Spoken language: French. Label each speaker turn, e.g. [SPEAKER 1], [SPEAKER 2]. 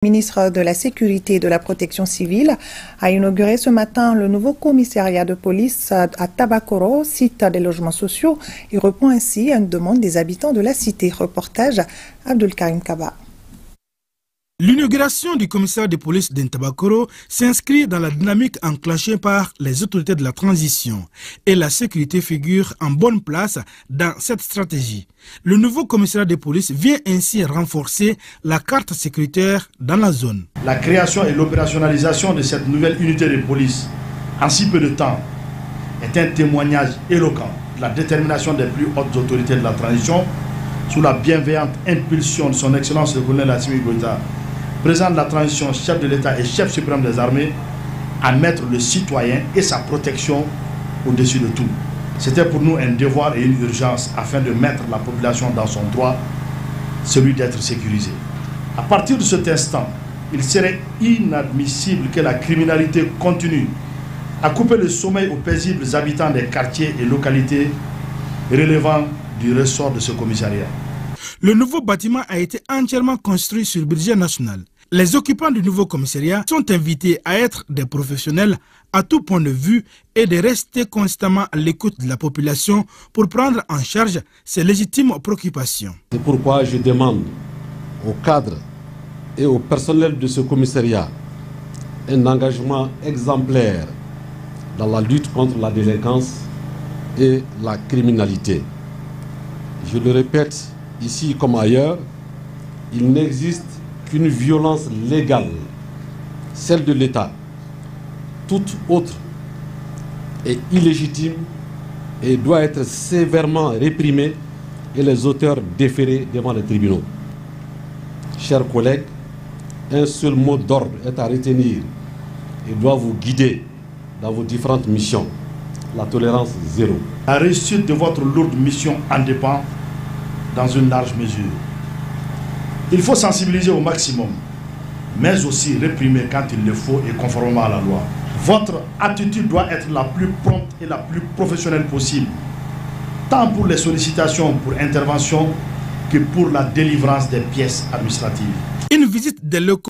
[SPEAKER 1] Le ministre de la Sécurité et de la Protection civile a inauguré ce matin le nouveau commissariat de police à Tabakoro, site des logements sociaux. Il répond ainsi à une demande des habitants de la cité. Reportage Abdul Karim Kaba.
[SPEAKER 2] L'inauguration du commissariat de police d'Ntabakoro s'inscrit dans la dynamique enclenchée par les autorités de la transition et la sécurité figure en bonne place dans cette stratégie. Le nouveau commissariat de police vient ainsi renforcer la carte sécuritaire dans la zone.
[SPEAKER 3] La création et l'opérationnalisation de cette nouvelle unité de police en si peu de temps est un témoignage éloquent de la détermination des plus hautes autorités de la transition sous la bienveillante impulsion de son Excellence le colonel Assimi Goïta, président de la transition, chef de l'État et chef suprême des armées, à mettre le citoyen et sa protection au-dessus de tout. C'était pour nous un devoir et une urgence afin de mettre la population dans son droit, celui d'être sécurisée. À partir de cet instant, il serait inadmissible que la criminalité continue à couper le sommeil aux paisibles habitants des quartiers et localités relevant du ressort de ce commissariat.
[SPEAKER 2] Le nouveau bâtiment a été entièrement construit sur le budget national. Les occupants du nouveau commissariat sont invités à être des professionnels à tout point de vue et de rester constamment à l'écoute de la population pour prendre en charge ses légitimes préoccupations.
[SPEAKER 4] C'est pourquoi je demande aux cadres et au personnel de ce commissariat un engagement exemplaire dans la lutte contre la délinquance et la criminalité. Je le répète, ici comme ailleurs, il n'existe qu'une violence légale, celle de l'État. Toute autre est illégitime et doit être sévèrement réprimée et les auteurs déférés devant les tribunaux. Chers collègues, un seul mot d'ordre est à retenir et doit vous guider dans vos différentes missions. La tolérance zéro.
[SPEAKER 3] La réussite de votre lourde mission en dépend dans une large mesure. Il faut sensibiliser au maximum, mais aussi réprimer quand il le faut et conformément à la loi. Votre attitude doit être la plus prompte et la plus professionnelle possible, tant pour les sollicitations pour intervention que pour la délivrance des pièces administratives.
[SPEAKER 2] Une visite des locaux